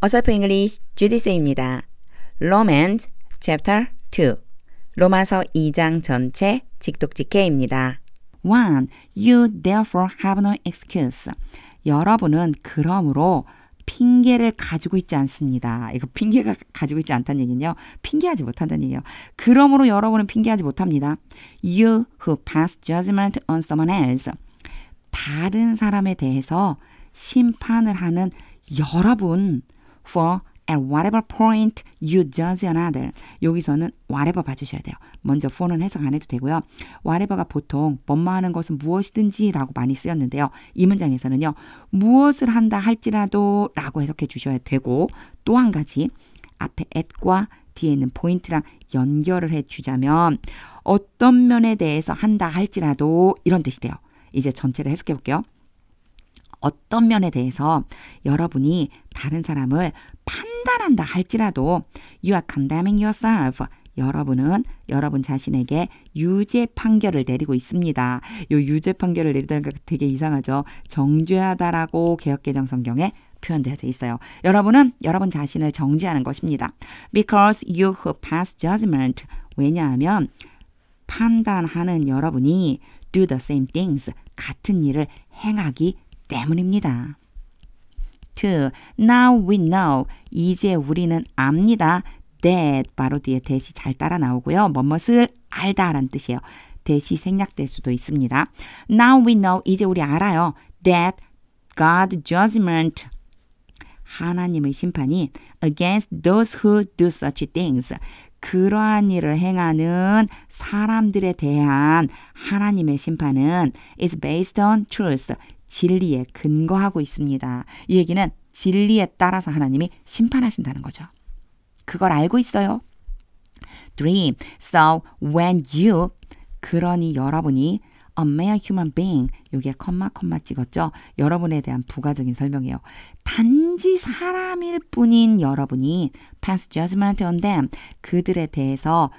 어설프 잉글리시 주디스입니다. Romans Chapter 2 로마서 2장 전체 직독직해입니다. 1. You therefore have no excuse. 여러분은 그러므로 핑계를 가지고 있지 않습니다. 이거 핑계가 가지고 있지 않다는 얘기는요. 핑계하지 못한다는 얘기예요. 그러므로 여러분은 핑계하지 못합니다. You who pass judgment on someone else. 다른 사람에 대해서 심판을 하는 여러분 for at whatever point you judge another. 여기서는 whatever 봐주셔야 돼요. 먼저 for는 해석 안 해도 되고요. whatever가 보통 뭐뭐 하는 것은 무엇이든지 라고 많이 쓰였는데요. 이 문장에서는요. 무엇을 한다 할지라도 라고 해석해 주셔야 되고 또 한 가지 앞에 at과 뒤에 있는 포인트랑 연결을 해주자면 어떤 면에 대해서 한다 할지라도 이런 뜻이 돼요. 이제 전체를 해석해 볼게요. 어떤 면에 대해서 여러분이 다른 사람을 판단한다 할지라도 You are condemning yourself. 여러분은 여러분 자신에게 유죄 판결을 내리고 있습니다. 이 유죄 판결을 내리다는 게 되게 이상하죠. 정죄하다라고 개역개정 성경에 표현되어져 있어요. 여러분은 여러분 자신을 정죄하는 것입니다. Because you who pass judgment. 왜냐하면 판단하는 여러분이 do the same things. 같은 일을 행하기 때문입니다. 2. Now we know. 이제 우리는 압니다. That 바로 뒤에 that이 잘 따라 나오고요. 뭐뭇을 알다라는 뜻이에요. that이 생략될 수도 있습니다. Now we know. 이제 우리 알아요. That God's judgment. 하나님의 심판이 against those who do such things. 그러한 일을 행하는 사람들에 대한 하나님의 심판은 is based on truth. 진리에 근거하고 있습니다. 이 얘기는 진리에 따라서 하나님이 심판하신다는 거죠. 그걸 알고 있어요. 3. So when you 그러니 여러분이 a mere human being 여기에 컴마 찍었죠. 여러분에 대한 부가적인 설명이에요. 단지 사람일 뿐인 여러분이 pass judgment on them 그들에 대해서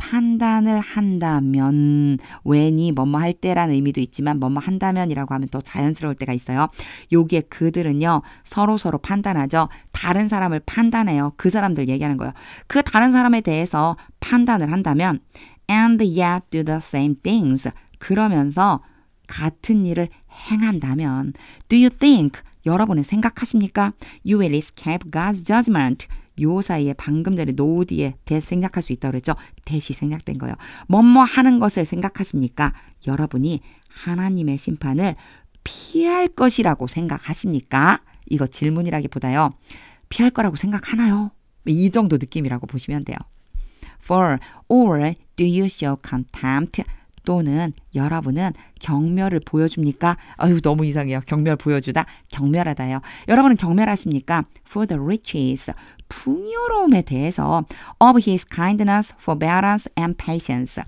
판단을 한다면 when이 뭐뭐 할 때라는 의미도 있지만 뭐뭐 한다면이라고 하면 또 자연스러울 때가 있어요. 여기에 그들은요. 서로 판단하죠. 다른 사람을 판단해요. 그 사람들 얘기하는 거예요. 그 다른 사람에 대해서 판단을 한다면 and yet do the same things. 그러면서 같은 일을 행한다면 do you think 여러분은 생각하십니까? You will escape God's judgment. 요 사이에 방금 전에 no 뒤에 that 생략할 수 있다고 그랬죠. that이 생략된 거예요. 뭐뭐 하는 것을 생각하십니까? 여러분이 하나님의 심판을 피할 것이라고 생각하십니까? 이거 질문이라기보다요. 피할 거라고 생각하나요? 이 정도 느낌이라고 보시면 돼요. or do you show contempt? 또는 여러분은 경멸을 보여줍니까? 아유 너무 이상해요. 경멸 보여주다. 경멸하다요. 여러분은 경멸하십니까? For the riches. 풍요로움에 대해서 of his kindness, forbearance and patience.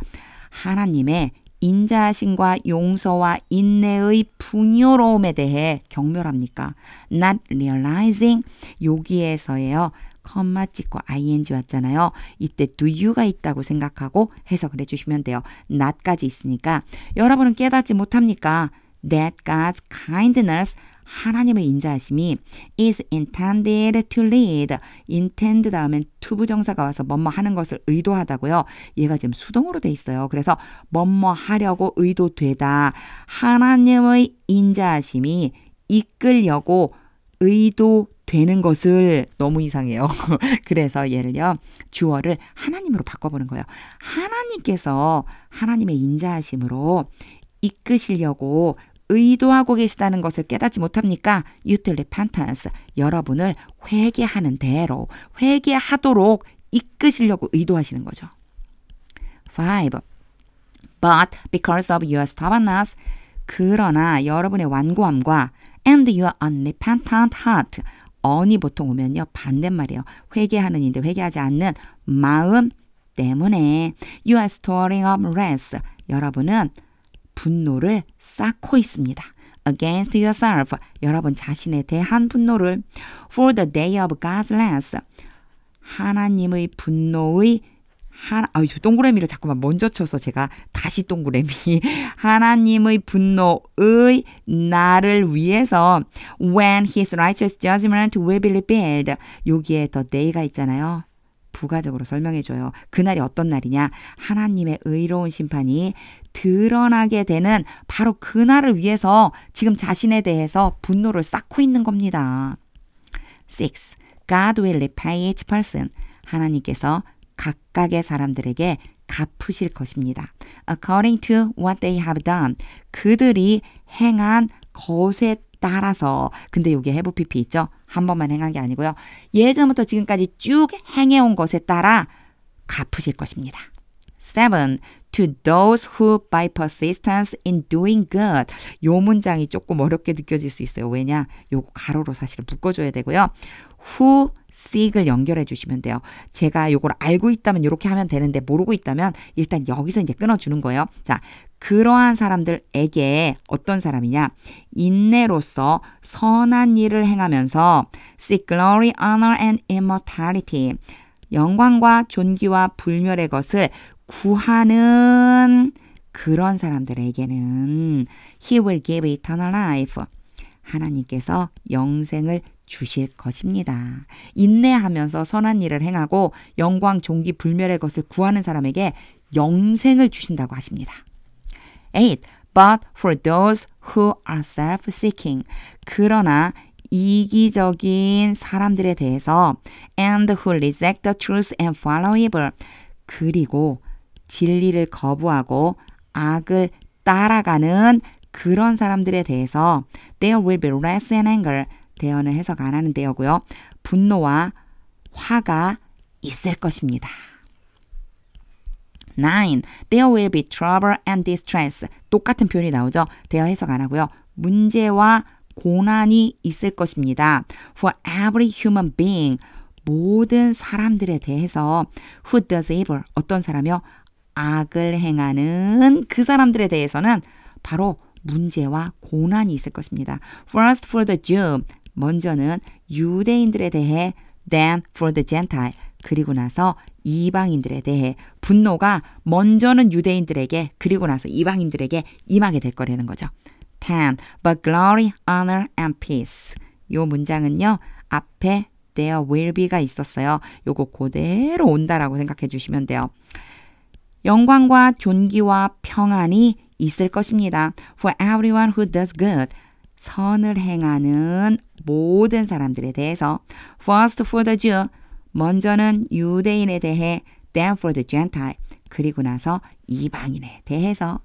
하나님의 인자하심과 용서와 인내의 풍요로움에 대해 경멸합니까? Not realizing. 여기에서예요. 컴마 찍고 ing 왔잖아요. 이때 do you가 있다고 생각하고 해석을 해주시면 돼요. not까지 있으니까 여러분은 깨닫지 못합니까? That God's kindness 하나님의 인자하심이 is intended to lead. intend 다음엔 to 부정사가 와서 뭐뭐 하는 것을 의도하다고요. 얘가 지금 수동으로 돼 있어요. 그래서 뭐뭐 하려고 의도되다. 하나님의 인자하심이 이끌려고 의도되는 것을 너무 이상해요. 그래서 얘를요. 주어를 하나님으로 바꿔보는 거예요. 하나님께서 하나님의 인자하심으로 이끄시려고 의도하고 계시다는 것을 깨닫지 못합니까? You to repentance. 여러분을 회개하는 대로 회개하도록 이끄시려고 의도하시는 거죠. 5. But because of your stubbornness 그러나 여러분의 완고함과 and your unrepentant heart on이 보통 오면요. 반대말이에요. 회개하는 인데 회개하지 않는 마음 때문에 you are storing up wrath. 여러분은 분노를 쌓고 있습니다. Against yourself. 여러분 자신에 대한 분노를 for the day of God's wrath. 하나님의 분노의 동그라미를 자꾸만 먼저 쳐서 제가 다시 동그라미. 하나님의 분노의 날을 위해서 when his righteous judgment will be revealed. 여기에 더 day가 있잖아요. 부가적으로 설명해줘요. 그날이 어떤 날이냐? 하나님의 의로운 심판이 드러나게 되는 바로 그날을 위해서 지금 자신에 대해서 분노를 쌓고 있는 겁니다. 6. God will repay each person. 하나님께서 각각의 사람들에게 갚으실 것입니다. According to what they have done. 그들이 행한 것에 따라서. 근데 여기에 have pp 있죠? 한 번만 행한 게 아니고요. 예전부터 지금까지 쭉 행해온 것에 따라 갚으실 것입니다. 7. To those who by persistence in doing good. 요 문장이 조금 어렵게 느껴질 수 있어요. 왜냐? 요거 가로로 사실은 묶어줘야 되고요. who seek을 연결해 주시면 돼요. 제가 요걸 알고 있다면 이렇게 하면 되는데 모르고 있다면 일단 여기서 이제 끊어주는 거예요. 자, 그러한 사람들에게 어떤 사람이냐? 인내로서 선한 일을 행하면서 seek glory, honor and immortality. 영광과 존귀와 불멸의 것을 구하는 그런 사람들에게는 He will give eternal life. 하나님께서 영생을 주실 것입니다. 인내하면서 선한 일을 행하고 영광, 존귀, 불멸의 것을 구하는 사람에게 영생을 주신다고 하십니다. 8. But for those who are self-seeking. 그러나 이기적인 사람들에 대해서 and who reject the truth and follow evil. 그리고 진리를 거부하고 악을 따라가는 그런 사람들에 대해서 there will be wrath and anger. 대어는 해석 안 하는 대어고요. 분노와 화가 있을 것입니다. 9. There will be trouble and distress. 똑같은 표현이 나오죠. 대어 해석 안 하고요. 문제와 고난이 있을 것입니다. For every human being. 모든 사람들에 대해서 who does evil. 어떤 사람이요? 악을 행하는 그 사람들에 대해서는 바로 문제와 고난이 있을 것입니다. First for the Jew. 먼저는 유대인들에 대해 then for the Gentile. 그리고 나서 이방인들에 대해 분노가 먼저는 유대인들에게 그리고 나서 이방인들에게 임하게 될 거라는 거죠. 10. But glory, honor and peace. 요 문장은요. 앞에 there will be가 있었어요. 요거 그대로 온다라고 생각해 주시면 돼요. 영광과 존귀와 평안이 있을 것입니다. For everyone who does good. 선을 행하는 모든 사람들에 대해서 First for the Jew. 먼저는 유대인에 대해 then for the Gentile. 그리고 나서 이방인에 대해서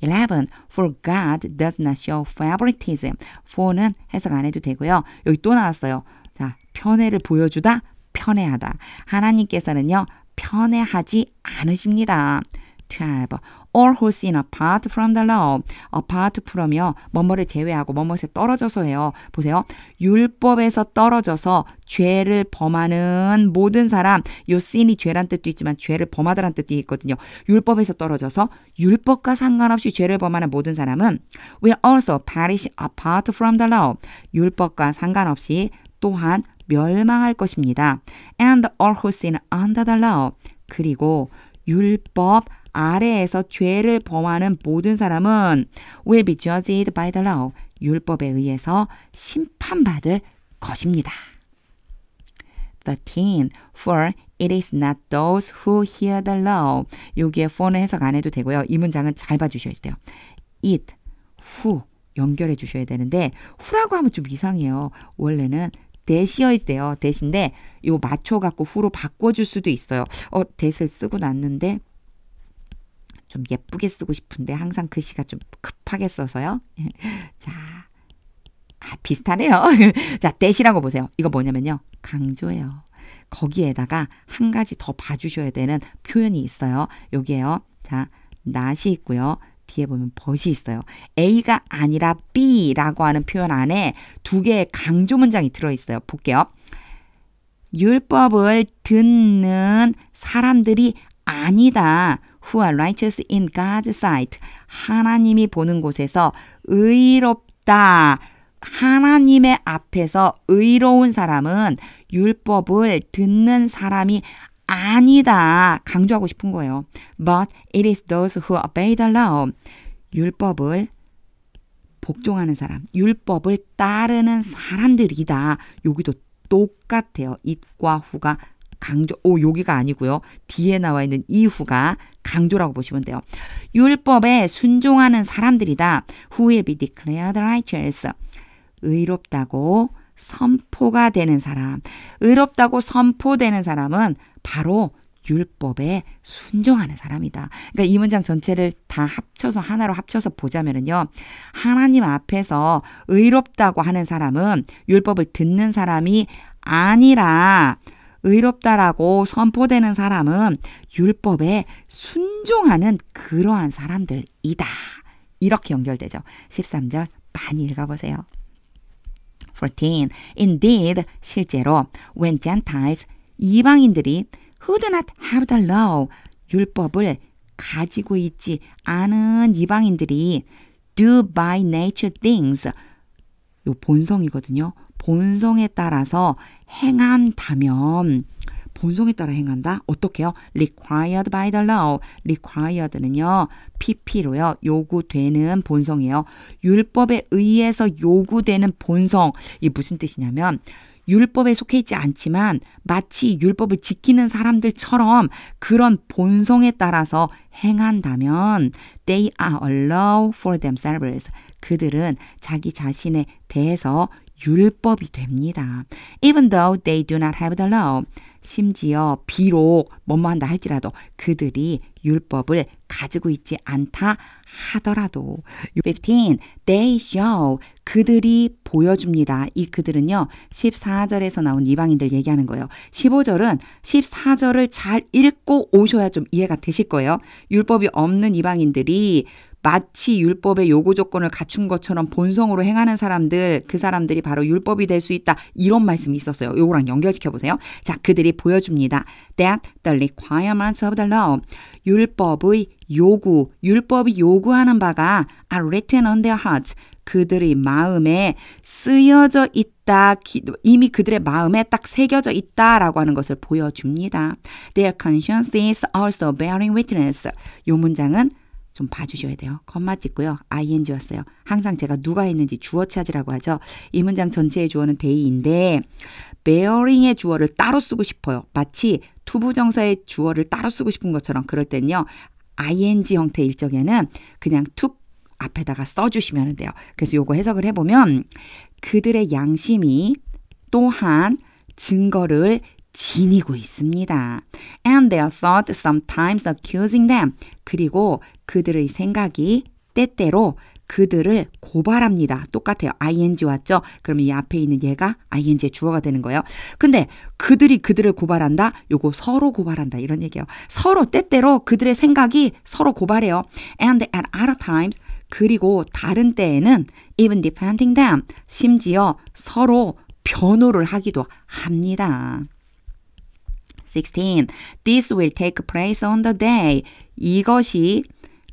11. For God does not show favoritism. for는 해석 안 해도 되고요. 여기 또 나왔어요. 자, 편애를 보여주다, 편애하다. 하나님께서는요. 편애하지 않으십니다. 12. All who sin apart from the law. apart from이요. 뭐뭐를 제외하고 뭐뭐에 떨어져서 해요. 보세요. 율법에서 떨어져서 죄를 범하는 모든 사람. 요 sin이 죄란 뜻도 있지만 죄를 범하다란 뜻도 있거든요. 율법에서 떨어져서 율법과 상관없이 죄를 범하는 모든 사람은 will also perish apart from the law. 율법과 상관없이 또한 멸망할 것입니다. And all who sin under the law. 그리고 율법 아래에서 죄를 범하는 모든 사람은 will be judged by the law. 율법에 의해서 심판받을 것입니다. 13. For it is not those who hear the law. 여기에 for는 해석 안 해도 되고요. 이 문장은 잘 봐주셔야 돼요. it, who 연결해 주셔야 되는데 who라고 하면 좀 이상해요. 원래는 대시어야 돼요. 대신데 이거 맞춰갖고 who로 바꿔줄 수도 있어요. 대시를 쓰고 났는데 좀 예쁘게 쓰고 싶은데 항상 글씨가 좀 급하게 써서요. 자, 비슷하네요. 자, 대시라고 보세요. 이거 뭐냐면요. 강조예요. 거기에다가 한 가지 더 봐주셔야 되는 표현이 있어요. 여기에요. 자, not이 있고요. 뒤에 보면 but이 있어요. A가 아니라 B라고 하는 표현 안에 두 개의 강조 문장이 들어있어요. 볼게요. 율법을 듣는 사람들이 아니다. Who are righteous in God's sight. 하나님이 보는 곳에서 의롭다. 하나님의 앞에서 의로운 사람은 율법을 듣는 사람이 아니다. 강조하고 싶은 거예요. But it is those who obey the law. 율법을 복종하는 사람, 율법을 따르는 사람들이다. 여기도 똑같아요. it과 who가 강조, 여기가 아니고요. 뒤에 나와 있는 이 who가 강조라고 보시면 돼요. 율법에 순종하는 사람들이다. Who will be declared righteous. 의롭다고 선포가 되는 사람. 의롭다고 선포되는 사람은 바로 율법에 순종하는 사람이다. 그러니까 이 문장 전체를 다 합쳐서 하나로 합쳐서 보자면요. 하나님 앞에서 의롭다고 하는 사람은 율법을 듣는 사람이 아니라 의롭다라고 선포되는 사람은 율법에 순종하는 그러한 사람들이다. 이렇게 연결되죠. 13절 많이 읽어보세요. 14. Indeed, 실제로 when Gentiles, 이방인들이 who do not have the law, 율법을 가지고 있지 않은 이방인들이 do by nature things, 요 본성이거든요. 본성에 따라서 행한다면, 본성에 따라 행한다? 어떻게요? required by the law. required는요. pp로요. 요구되는 본성이에요. 율법에 의해서 요구되는 본성. 이게 무슨 뜻이냐면 율법에 속해 있지 않지만 마치 율법을 지키는 사람들처럼 그런 본성에 따라서 행한다면 they are a law for themselves. 그들은 자기 자신에 대해서 율법이 됩니다. Even though they do not have the law. 심지어 비록 뭐뭐한다 할지라도 그들이 율법을 가지고 있지 않다 하더라도. 15. They show. 그들이 보여줍니다. 이 그들은요. 14절에서 나온 이방인들 얘기하는 거예요. 15절은 14절을 잘 읽고 오셔야 좀 이해가 되실 거예요. 율법이 없는 이방인들이 마치 율법의 요구 조건을 갖춘 것처럼 본성으로 행하는 사람들, 그 사람들이 바로 율법이 될 수 있다. 이런 말씀이 있었어요. 요거랑 연결시켜 보세요. 자, 그들이 보여줍니다. That the requirements of the law. 율법의 요구, 율법이 요구하는 바가 are written on their hearts. 그들의 마음에 쓰여져 있다. 이미 그들의 마음에 딱 새겨져 있다라고 하는 것을 보여줍니다. Their conscience is also bearing witness. 요 문장은 좀 봐주셔야 돼요. 컴마 찍고요. ing 왔어요. 항상 제가 누가 했는지 주어 찾으라고 하죠. 이 문장 전체의 주어는 they인데 bearing의 주어를 따로 쓰고 싶어요. 마치 투부정사의 주어를 따로 쓰고 싶은 것처럼 그럴 땐요. ing 형태 일정에는 그냥 툭 앞에다가 써주시면 돼요. 그래서 요거 해석을 해보면 그들의 양심이 또한 증거를 지니고 있습니다. And their thought sometimes accusing them. 그리고 그들의 생각이 때때로 그들을 고발합니다. 똑같아요. ing 왔죠? 그럼 이 앞에 있는 얘가 ing의 주어가 되는 거예요. 근데 그들이 그들을 고발한다? 요거 서로 고발한다. 이런 얘기예요. 서로 때때로 그들의 생각이 서로 고발해요. And at other times 그리고 다른 때에는 even defending them. 심지어 서로 변호를 하기도 합니다. 16. This will take place on the day. 이것이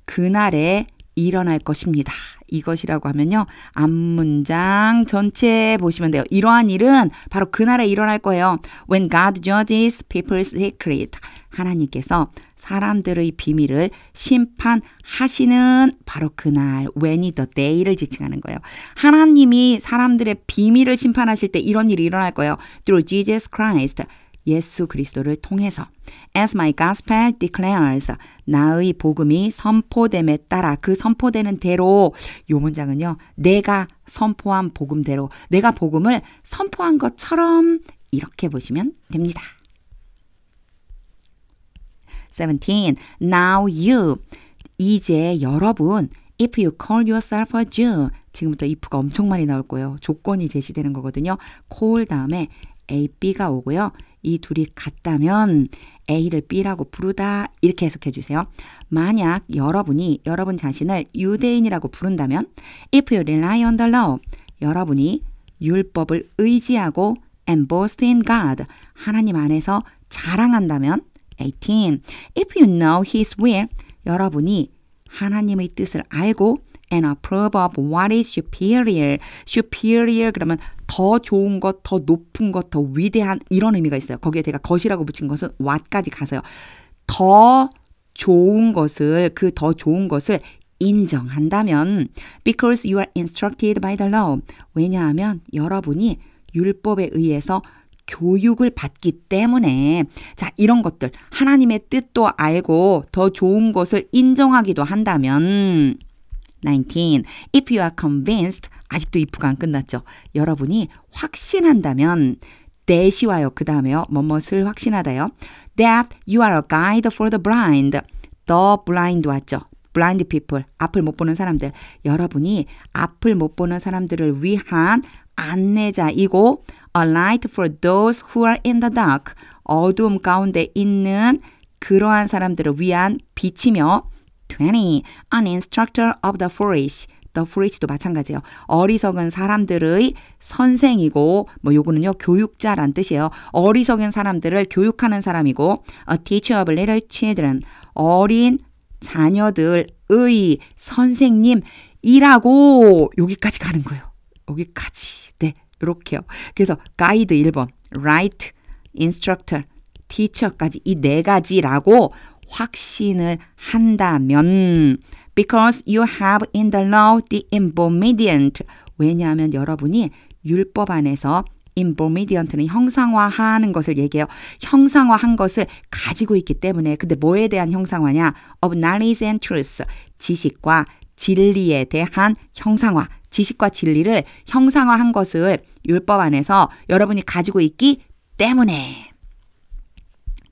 그날에 일어날 것입니다. 이것이라고 하면요. 앞문장 전체 보시면 돼요. 이러한 일은 바로 그날에 일어날 거예요. When God judges people's secret. 하나님께서 사람들의 비밀을 심판하시는 바로 그날. When이 the day를 지칭하는 거예요. 하나님이 사람들의 비밀을 심판하실 때 이런 일이 일어날 거예요. Through Jesus Christ. 예수 그리스도를 통해서 As my gospel declares 나의 복음이 선포됨에 따라 그 선포되는 대로 이 문장은요. 내가 선포한 복음대로 내가 복음을 선포한 것처럼 이렇게 보시면 됩니다. 17. Now you 이제 여러분 If you call yourself a Jew 지금부터 if가 엄청 많이 나올 거예요. 조건이 제시되는 거거든요. call 다음에 A, B가 오고요. 이 둘이 같다면 A를 B라고 부르다 이렇게 해석해 주세요. 만약 여러분이 여러분 자신을 유대인이라고 부른다면 If you rely on the law 여러분이 율법을 의지하고 and boast in God 하나님 안에서 자랑한다면 18. If you know His will 여러분이 하나님의 뜻을 알고 and approve of what is superior. superior 그러면 더 좋은 것, 더 높은 것, 더 위대한 이런 의미가 있어요. 거기에 제가 것이라고 붙인 것은 what까지 가서요. 더 좋은 것을, 그 더 좋은 것을 인정한다면 because you are instructed by the law. 왜냐하면 여러분이 율법에 의해서 교육을 받기 때문에 자 이런 것들 하나님의 뜻도 알고 더 좋은 것을 인정하기도 한다면 19. If you are convinced 아직도 if가 안 끝났죠. 여러분이 확신한다면 that이 와요. 그 다음에요. 뭐뭇을 확신하다요. That you are a guide for the blind. The blind 왔죠. blind people, 앞을 못 보는 사람들. 여러분이 앞을 못 보는 사람들을 위한 안내자이고 a light for those who are in the dark. 어두움 가운데 있는 그러한 사람들을 위한 빛이며 20. An instructor of the foolish. The foolish도 마찬가지예요. 어리석은 사람들의 선생이고 뭐 요거는요 교육자란 뜻이에요. 어리석은 사람들을 교육하는 사람이고 a teacher of little children. 어린 자녀들의 선생님이라고 여기까지 가는 거예요. 여기까지. 네, 이렇게요. 그래서 가이드 1번, right, instructor, teacher까지 이 네 가지라고 확신을 한다면 because you have in the law the immediate. 왜냐하면 여러분이 율법 안에서 immediate는 형상화하는 것을 얘기해요. 형상화한 것을 가지고 있기 때문에 근데 뭐에 대한 형상화냐? of knowledge and truth. 지식과 진리에 대한 형상화. 지식과 진리를 형상화한 것을 율법 안에서 여러분이 가지고 있기 때문에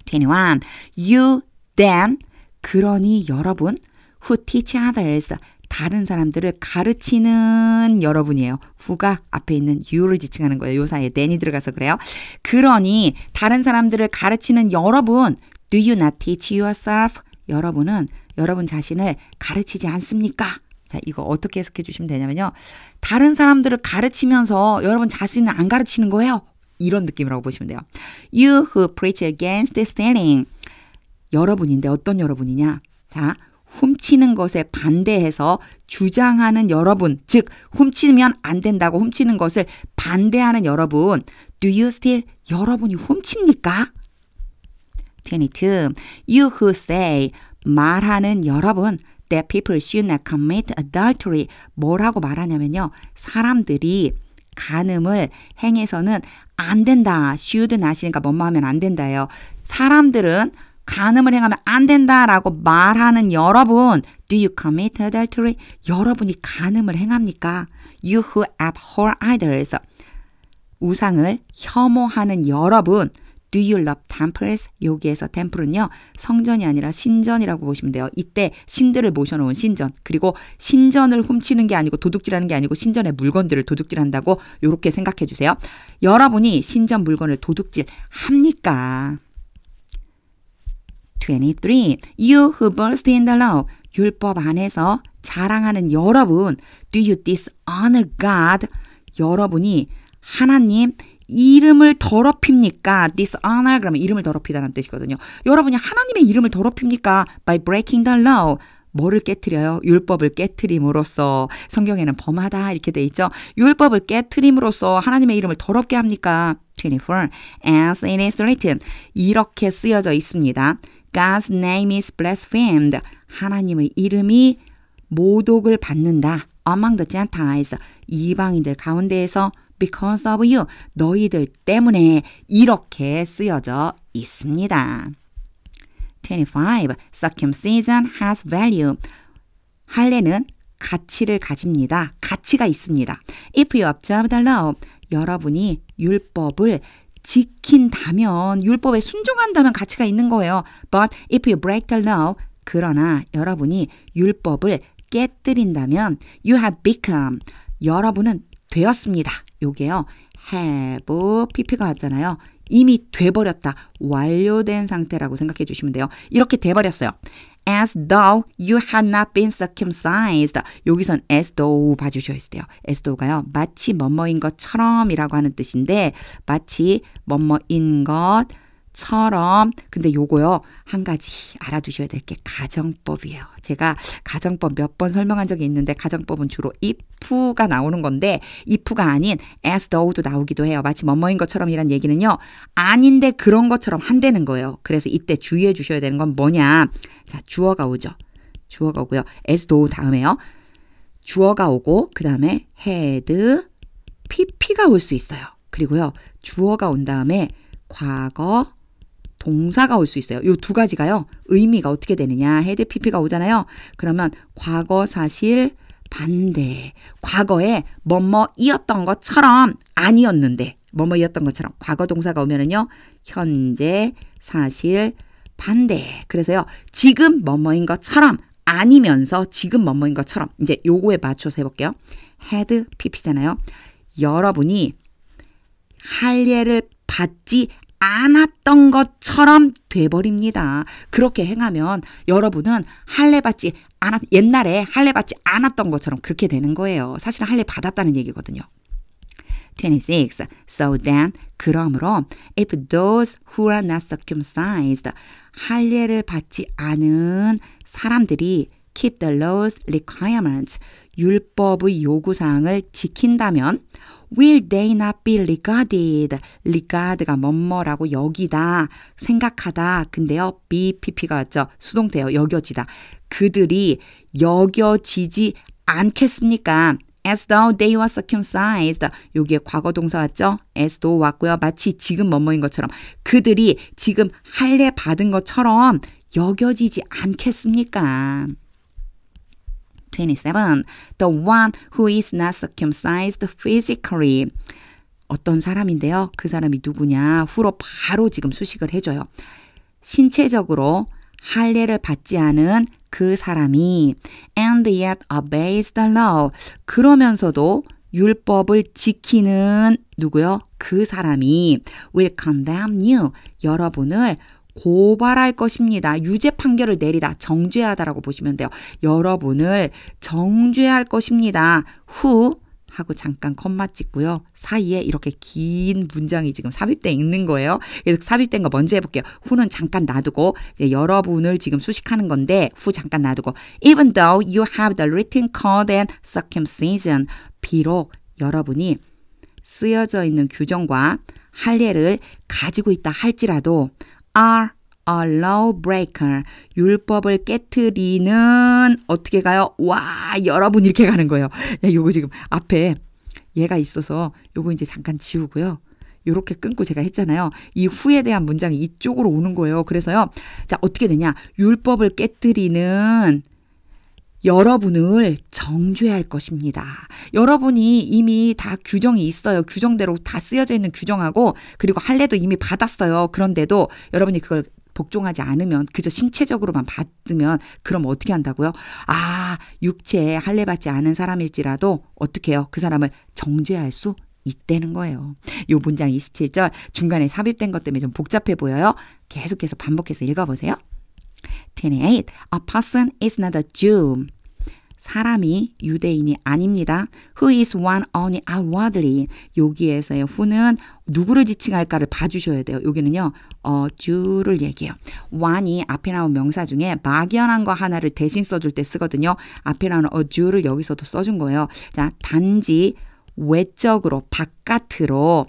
21. You then 그러니 여러분 who teach others 다른 사람들을 가르치는 여러분이에요. who가 앞에 있는 you를 지칭하는 거예요. 요 사이에 then이 들어가서 그래요. 그러니 다른 사람들을 가르치는 여러분 do you not teach yourself? 여러분은 여러분 자신을 가르치지 않습니까? 자, 이거 어떻게 해석해 주시면 되냐면요. 다른 사람들을 가르치면서 여러분 자신을 안 가르치는 거예요. 이런 느낌이라고 보시면 돼요. You who preach against stealing. 여러분인데 어떤 여러분이냐? 자, 훔치는 것에 반대해서 주장하는 여러분, 즉 훔치면 안 된다고 훔치는 것을 반대하는 여러분. Do you steal? 여러분이 훔칩니까? 22. You who say 말하는 여러분 that people should not commit adultery. 뭐라고 말하냐면요. 사람들이 간음을 행해서는 안 된다. should not이니까 뭐뭐 하면 안 된다예요. 사람들은 간음을 행하면 안 된다라고 말하는 여러분. Do you commit adultery? 여러분이 간음을 행합니까? You who abhor idols. 우상을 혐오하는 여러분. Do you love temples? 여기에서 템플은요. 성전이 아니라 신전이라고 보시면 돼요. 이때 신들을 모셔놓은 신전. 그리고 신전을 훔치는 게 아니고 도둑질하는 게 아니고 신전의 물건들을 도둑질한다고 이렇게 생각해 주세요. 여러분이 신전 물건을 도둑질합니까? 23. You who burst in the law. 율법 안에서 자랑하는 여러분. Do you dishonor God? 여러분이 하나님 이름을 더럽힙니까? dishonor 그러면 이름을 더럽히다는 뜻이거든요. 여러분이 하나님의 이름을 더럽힙니까? by breaking the law. 뭐를 깨트려요? 율법을 깨트림으로써. 성경에는 범하다 이렇게 돼 있죠. 율법을 깨트림으로써 하나님의 이름을 더럽게 합니까? 24. As it is written. 이렇게 쓰여져 있습니다. God's name is blasphemed. 하나님의 이름이 모독을 받는다. Among the Gentiles. 이방인들 가운데에서 because of you. 너희들 때문에 이렇게 쓰여져 있습니다. 25. Circumcision has value. 할례는 가치를 가집니다. 가치가 있습니다. If you observe the law. 여러분이 율법을 지킨다면, 율법에 순종한다면 가치가 있는 거예요. But if you break the law. 그러나 여러분이 율법을 깨뜨린다면 you have become. 여러분은 되었습니다. 요게요. have, pp가 왔잖아요. 이미 돼버렸다. 완료된 상태라고 생각해 주시면 돼요. 이렇게 돼버렸어요. As though you had not been circumcised. 여기선 as though 봐주셔야 돼요. as though가요. 마치 뭐뭐인 것처럼 이라고 하는 뜻인데 마치 뭐뭐인 것처럼. 근데 요거요, 한 가지 알아두셔야 될 게 가정법이에요. 제가 가정법 몇 번 설명한 적이 있는데 가정법은 주로 if가 나오는 건데 if가 아닌 as though도 나오기도 해요. 마치 뭐뭐인 것처럼이란 얘기는요, 아닌데 그런 것처럼 한다는 거예요. 그래서 이때 주의해 주셔야 되는 건 뭐냐. 자, 주어가 오죠. 주어가 오고요. as though 다음에요. 주어가 오고 그 다음에 had, pp가 올 수 있어요. 그리고요, 주어가 온 다음에 과거, 동사가 올 수 있어요. 이 두 가지가요, 의미가 어떻게 되느냐. had, pp가 오잖아요. 그러면 과거 사실 반대. 과거에 뭐뭐이었던 것처럼 아니었는데 뭐뭐이었던 것처럼 과거 동사가 오면은요, 현재 사실 반대. 그래서요, 지금 뭐뭐인 것처럼 아니면서 지금 뭐뭐인 것처럼. 이제 요거에 맞춰서 해볼게요. had, pp잖아요. 여러분이 할례를 받지 않았던 것처럼 돼버립니다. 그렇게 행하면 여러분은 옛날에 할례 받지 않았던 것처럼 그렇게 되는 거예요. 사실은 할례 받았다는 얘기거든요. 26. So then, 그러므로 if those who are not circumcised, 할례를 받지 않은 사람들이 keep the law's requirements, 율법의 요구사항을 지킨다면 will they not be regarded? regard가 뭐뭐라고 여기다, 생각하다. 근데요, BPP가 왔죠. 수동태요. 여겨지다. 그들이 여겨지지 않겠습니까? As though they were circumcised. 여기에 과거 동사 왔죠? as though 왔고요. 마치 지금 뭐뭐인 것처럼. 그들이 지금 할례 받은 것처럼 여겨지지 않겠습니까? 27. The one who is not circumcised physically. 어떤 사람인데요. 그 사람이 누구냐. 후로 바로 지금 수식을 해줘요. 신체적으로 할례를 받지 않은 그 사람이 and yet obeys the law. 그러면서도 율법을 지키는 누구요? 그 사람이 will condemn you. 여러분을 고발할 것입니다. 유죄 판결을 내리다. 정죄하다라고 보시면 돼요. 여러분을 정죄할 것입니다. who 하고 잠깐 컴마 찍고요. 사이에 이렇게 긴 문장이 지금 삽입되어 있는 거예요. 그래서 삽입된 거 먼저 해볼게요. who는 잠깐 놔두고 이제 여러분을 지금 수식하는 건데 who 잠깐 놔두고 even though you have the written code and circumcision. 비록 여러분이 쓰여져 있는 규정과 할례를 가지고 있다 할지라도 are a lawbreaker. 율법을 깨트리는 어떻게 가요? 와, 여러분 이렇게 가는 거예요. 야, 요거 지금 앞에 얘가 있어서 요거 이제 잠깐 지우고요. 요렇게 끊고 제가 했잖아요. 이 후에 대한 문장이 이쪽으로 오는 거예요. 그래서요. 자, 어떻게 되냐? 율법을 깨트리는 여러분을 정죄할 것입니다. 여러분이 이미 다 규정이 있어요. 규정대로 다 쓰여져 있는 규정하고 그리고 할례도 이미 받았어요. 그런데도 여러분이 그걸 복종하지 않으면 그저 신체적으로만 받으면 그럼 어떻게 한다고요? 아, 육체에 할례 받지 않은 사람일지라도 어떻게 해요? 그 사람을 정죄할 수 있다는 거예요. 요 문장 27절 중간에 삽입된 것 때문에 좀 복잡해 보여요. 계속해서 반복해서 읽어보세요. 28. A person is not a Jew. 사람이 유대인이 아닙니다. Who is one only outwardly. 여기에서의 who는 누구를 지칭할까를 봐주셔야 돼요. 여기는요. Jew를 얘기해요. one이 앞에 나온 명사 중에 막연한 거 하나를 대신 써줄 때 쓰거든요. 앞에 나오는 Jew를 여기서도 써준 거예요. 자, 단지 외적으로 바깥으로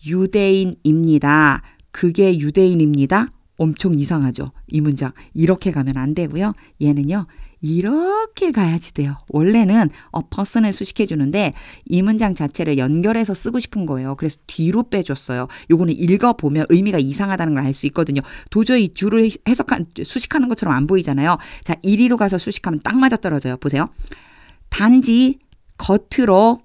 유대인입니다. 그게 유대인입니다. 엄청 이상하죠. 이 문장. 이렇게 가면 안 되고요. 얘는요. 이렇게 가야지 돼요. 원래는 person을 수식해 주는데 이 문장 자체를 연결해서 쓰고 싶은 거예요. 그래서 뒤로 빼줬어요. 요거는 읽어보면 의미가 이상하다는 걸 알 수 있거든요. 도저히 주를 수식하는 것처럼 안 보이잖아요. 자, 이리로 가서 수식하면 딱 맞아떨어져요. 보세요. 단지 겉으로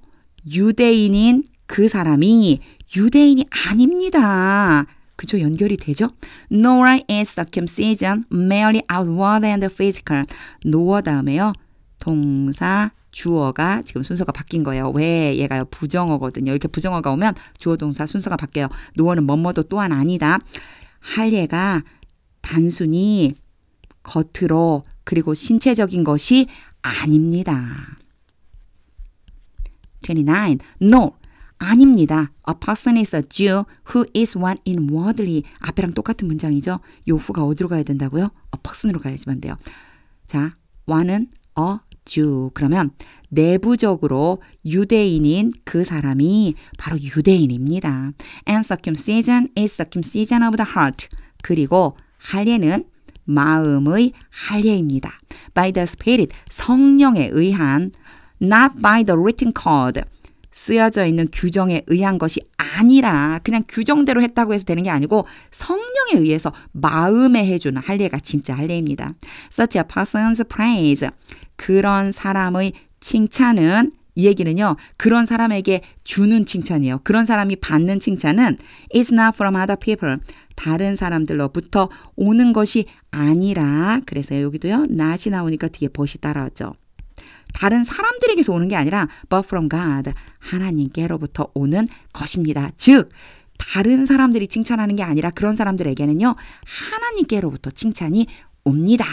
유대인인 그 사람이 유대인이 아닙니다. 그죠? 연결이 되죠? Nor is circumcision merely outward and physical. nor 다음에요. 동사, 주어가 지금 순서가 바뀐 거예요. 왜? 얘가요. 부정어거든요. 이렇게 부정어가 오면 주어, 동사 순서가 바뀌어요. no는 뭐뭐도 또한 아니다. 할례가 단순히 겉으로 그리고 신체적인 것이 아닙니다. 29. No. 아닙니다. A person is a Jew who is one inwardly. 앞에랑 똑같은 문장이죠. 요 who가 어디로 가야 된다고요? A person으로 가야지만 돼요. 자, one은 a Jew. 그러면 내부적으로 유대인인 그 사람이 바로 유대인입니다. And circumcision is circumcision of the heart. 그리고 할례는 마음의 할례입니다. By the Spirit, 성령에 의한, not by the written code, 쓰여져 있는 규정에 의한 것이 아니라 그냥 규정대로 했다고 해서 되는 게 아니고 성령에 의해서 마음에 해주는 할례가 진짜 할례입니다. Such a person's praise, 그런 사람의 칭찬은, 이 얘기는요, 그런 사람에게 주는 칭찬이에요. 그런 사람이 받는 칭찬은 is not from other people, 다른 사람들로부터 오는 것이 아니라, 그래서 여기도요, not이 나오니까 뒤에 but이 따라왔죠. 다른 사람들에게서 오는 게 아니라 but from God, 하나님께로부터 오는 것입니다. 즉, 다른 사람들이 칭찬하는 게 아니라 그런 사람들에게는요, 하나님께로부터 칭찬이 옵니다.